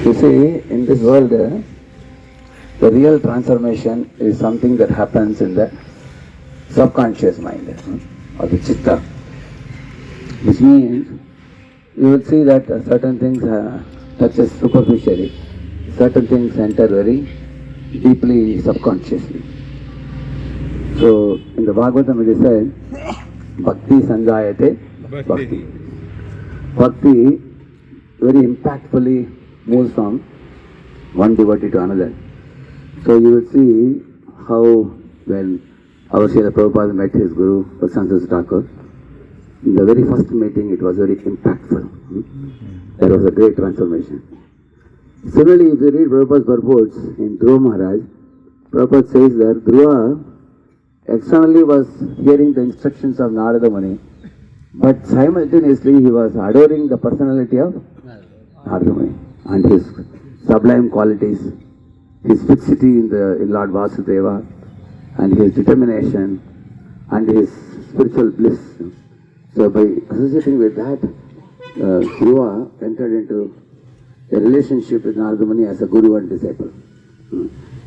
You see, in this world, the real transformation is something that happens in the subconscious mind, or the chitta. Which means, you will see that certain things touches superficially, certain things enter very deeply subconsciously. So, in the Bhagavatam it is said, Bhakti Sanjayate Bhakti. Bhakti very impactfully moves from one devotee to another. So you will see how when our Srila Prabhupada met his Guru, Bhakti Thakur, in the very first meeting it was very impactful. There was a great transformation. Similarly, if you read Prabhupada's purports in Dhruva Maharaj, Prabhupada says that Dhruva externally was hearing the instructions of Narada Muni, but simultaneously he was adoring the personality of Narada Muni and his sublime qualities, his fixity in Lord Vasudeva, and his determination, and his spiritual bliss. So by associating with that, Dhruva entered into a relationship with Narada Muni as a guru and disciple.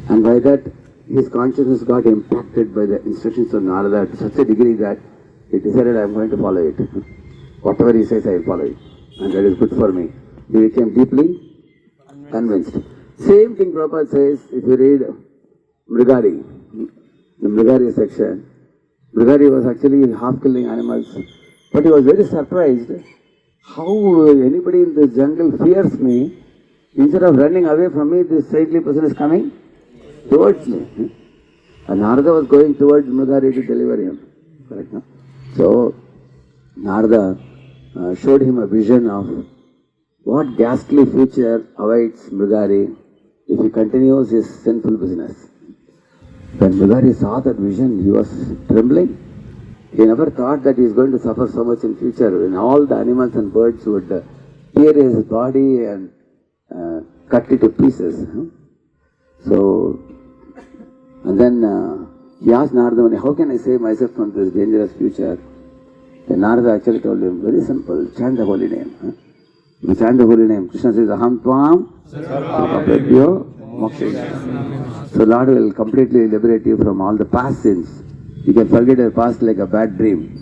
And by that, his consciousness got impacted by the instructions of Narada to such a degree that he decided, I am going to follow it. Whatever he says, I will follow it. And that is good for me. He became deeply convinced. Same thing Prabhupada says if you read Mrigari, the Mrigari section. Mrigari was actually half killing animals, but he was very surprised how anybody in the jungle fears me. Instead of running away from me, this saintly person is coming towards me. And Narada was going towards Mrigari to deliver him. Correct, no? So Narada showed him a vision of what ghastly future awaits Mrigari if he continues his sinful business. When Mrigari saw that vision, he was trembling. He never thought that he is going to suffer so much in future when all the animals and birds would tear his body and cut it to pieces. So, and then he asked Narada Muni, how can I save myself from this dangerous future? Then Narada actually told him, very simple, chant the holy name. You chant the holy name. Krishna says, Aham Tvam Apradyo Moksha. So Lord will completely liberate you from all the past sins. You can forget your past like a bad dream.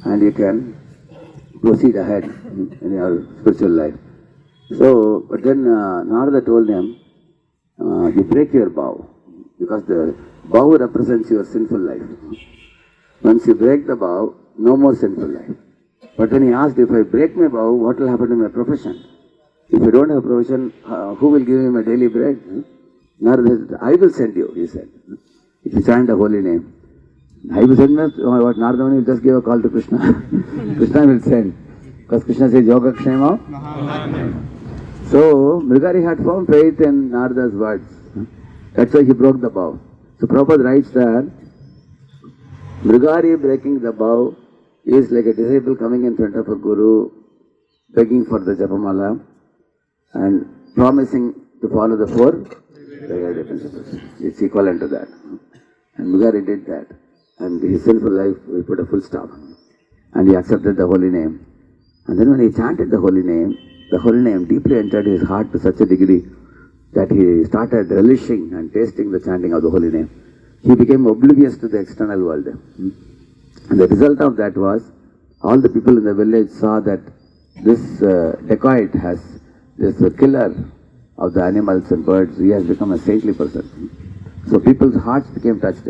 And you can proceed ahead in your spiritual life. So, but then Narada told him, you break your vow. Because the vow represents your sinful life. Once you break the vow, no more sinful life. But when he asked, if I break my vow, what will happen to my profession? If you don't have a profession, who will give me my daily bread? Narada said, I will send you, he said. If you chant the holy name. I will send me, what Narada Muni will just give a call to Krishna. Krishna will send. Because Krishna says, Yoga Kshema. So, Mrigari had firm faith in Narada's words. That's why he broke the vow. So, Prabhupada writes that Mrigari breaking the vow is like a disciple coming in front of a guru, begging for the Japamala and promising to follow the four Mrigari principles. It's equivalent to that. And Mrigari did that. And his sinful life, we put a full stop. And he accepted the holy name. And then when he chanted the holy name deeply entered his heart to such a degree that he started relishing and tasting the chanting of the holy name. He became oblivious to the external world. And the result of that was, all the people in the village saw that this dacoit has, this killer of the animals and birds, he has become a saintly person. So people's hearts became touched.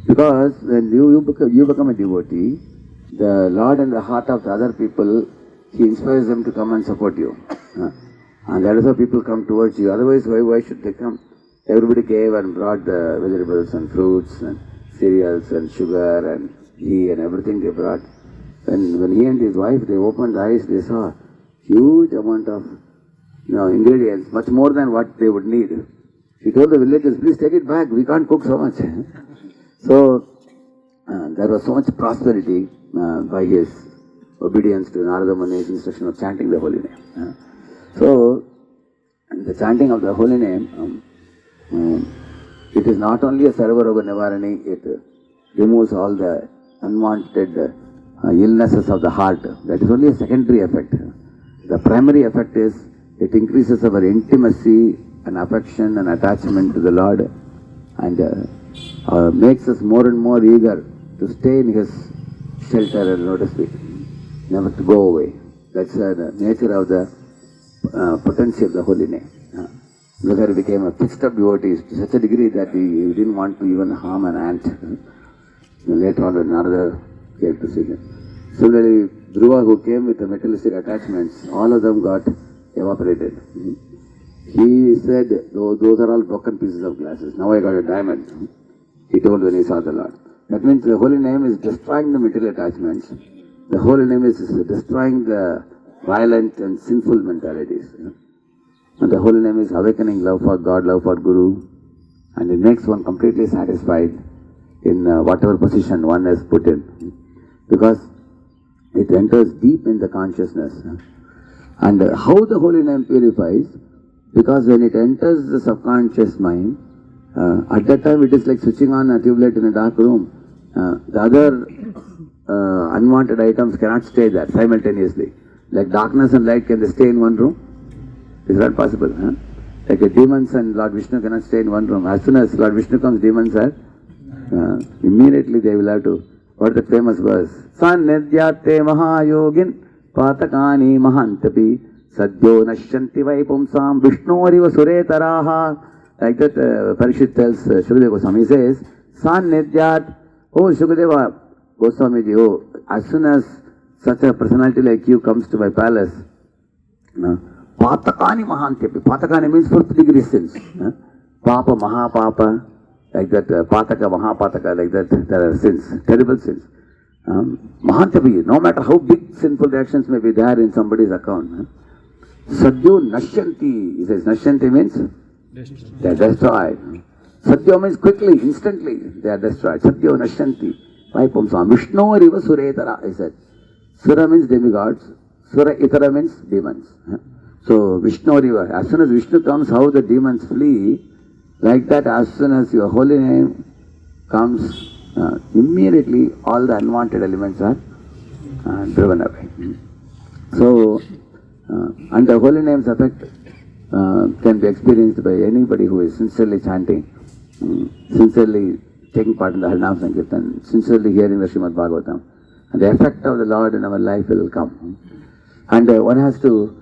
Because when you become a devotee, the Lord in the heart of the other people, He inspires them to come and support you. And that is how people come towards you. Otherwise, why should they come? Everybody came and brought the vegetables and fruits and cereals and sugar and ghee and everything they brought. When he and his wife, they opened the eyes, they saw huge amount of ingredients, much more than what they would need. He told the villagers, please take it back, we can't cook so much. So, there was so much prosperity by his obedience to Narada Muni's instruction of chanting the holy name. So, the chanting of the holy name, it is not only a Sarvaroga Nivarani, it removes all the unwanted illnesses of the heart. That is only a secondary effect. The primary effect is it increases our intimacy and affection and attachment to the Lord, and makes us more and more eager to stay in His shelter and, so to speak, never to go away. That's the nature of the potency of the holy name. Mrigari became a fixed up devotee to such a degree that he didn't want to even harm an ant. Later on, another came to see him. Similarly, Dhruva, who came with the materialistic attachments, all of them got evaporated. He said, those are all broken pieces of glasses. Now I got a diamond. He told when he saw the Lord. That means the holy name is destroying the material attachments. The holy name is destroying the violent and sinful mentalities. And the holy name is awakening love for God, love for Guru, and it makes one completely satisfied in whatever position one is put in, because it enters deep in the consciousness. And how the holy name purifies, because when it enters the subconscious mind, at that time it is like switching on a tube-light in a dark room. The other unwanted items cannot stay there simultaneously. Like darkness and light, can they stay in one room? It's not possible. Like demons and Lord Vishnu cannot stay in one room. As soon as Lord Vishnu comes, demons are immediately they will have to. What is the famous verse? Sannidhyate mahayogin patakani mahantapi sadyo nashyanti vaipumsam vishnoriva suretaraha. Like that Parikshit tells Shukadeva Goswami. He says, Sannidhyat, oh Shukadeva Goswamiji, oh, as soon as such a personality like you comes to my palace, Patakani Mahantyapi. Patakani means fourth degree sins. Papa, Mahapapa, like that, Pataka, Mahapataka, like that, there are sins, terrible sins. Mahantyapi, no matter how big sinful reactions may be there in somebody's account. Sadhyo Nashyanti, he says, Nashyanti means they are destroyed. Sadhyo means quickly, instantly, they are destroyed. Sadhyo Nashyanti, Vaipumsam, Vishnu Riva Suretara, he said. Sura means demigods, Sura Itara means demons. So Vishnu Riva, as soon as Vishnu comes, how the demons flee, like that as soon as your holy name comes, immediately all the unwanted elements are driven away. So, and the holy name's effect can be experienced by anybody who is sincerely chanting, sincerely taking part in the Harinam Sankirtan, sincerely hearing the Srimad Bhagavatam. And the effect of the Lord in our life will come. And one has to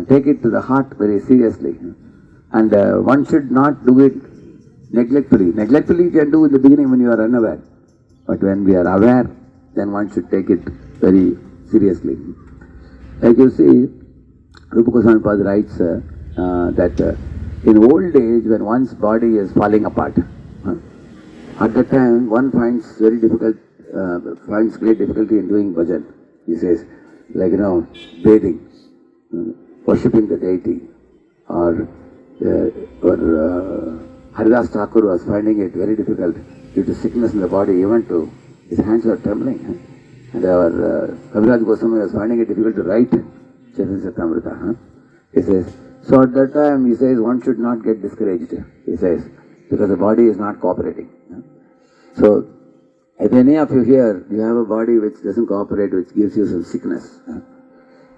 take it to the heart very seriously. And one should not do it neglectfully. Neglectfully you can do in the beginning when you are unaware. But when we are aware, then one should take it very seriously. Like you see, Rupa Goswami Pad writes that in old age, when one's body is falling apart, at that time one finds great difficulty in doing bhajan. He says, like bathing, worshipping the deity, or Haridas Thakur was finding it very difficult due to sickness in the body, even to his hands were trembling. And our Kaviraj Goswami was finding it difficult to write Chaitanya Charitamrita. He says, so at that time he says one should not get discouraged. He says, because the body is not cooperating. So if any of you here, you have a body which doesn't cooperate, which gives you some sickness,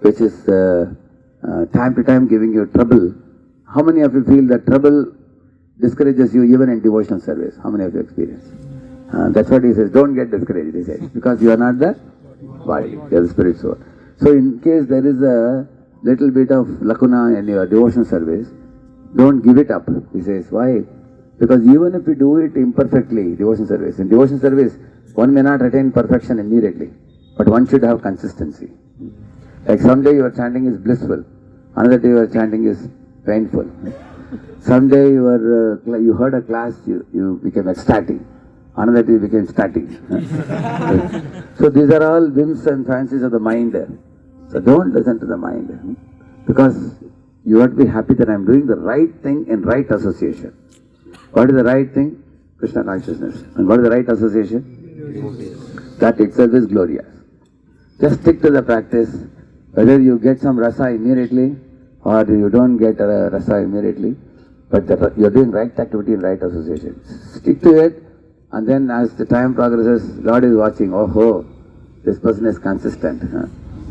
which is time to time giving you trouble, how many of you feel that trouble discourages you even in devotional service? How many of you experience? That's what he says, don't get discouraged, he says, because you are not the body, you are the spirit soul. So in case there is a little bit of lacuna in your devotional service, don't give it up, he says. Why? Because even if you do it imperfectly, devotional service, in devotional service, one may not attain perfection immediately, but one should have consistency. Like someday your chanting is blissful, another day your chanting is painful. Someday you heard a class, you became ecstatic, another day you became static. So these are all whims and fancies of the mind. So don't listen to the mind, because you have to be happy that I am doing the right thing in right association. What is the right thing? Krishna consciousness. And what is the right association? That itself is glorious. Just stick to the practice. Whether you get some rasa immediately or you don't get a rasa immediately, but you are doing right activity in right association. Stick to it, and then as the time progresses, Lord is watching. Oh, this person is consistent.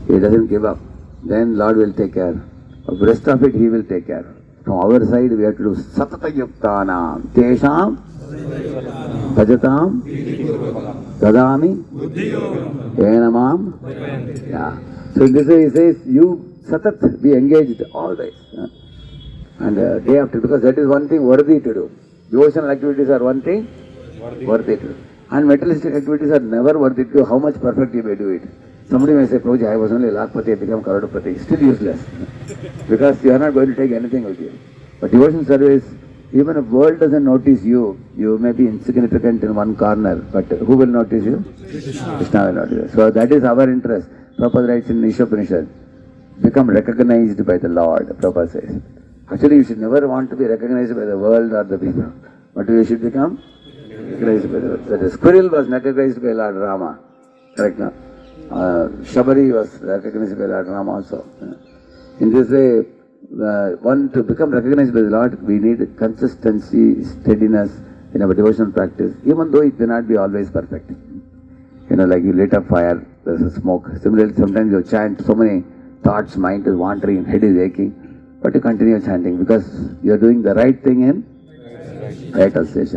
He doesn't give up. Then Lord will take care. The rest of it He will take care. From our side, we have to do satatayuktanam, tesham, bhajatam, dadami, enamam. Yeah. So in this way He says, you satat, be engaged always. And day after, because that is one thing worthy to do. Devotional activities are one thing worthy to do. And materialistic activities are never worthy to do. How much perfect you may do it. Somebody may say, Prabhuji, I was only lakpati, I become karodapati. Still useless. Because you are not going to take anything with you. But devotional service, even if the world doesn't notice you, you may be insignificant in one corner, but who will notice you? Krishna will notice you. So that is our interest. Prabhupada writes in Ishopanishad, become recognized by the Lord, Prabhupada says. Actually, you should never want to be recognized by the world or the people, but you should become recognized by the world. So the squirrel was recognized by Lord Rama, correct now? Shabari was recognized by Lord Rama also. In this way, one to become recognized by the Lord, we need consistency, steadiness in our devotional practice, even though it may not be always perfect. Like you lit a fire, there's a smoke. Similarly, sometimes you chant, so many thoughts, mind is wandering, head is aching, but you continue chanting because you are doing the right thing in right association.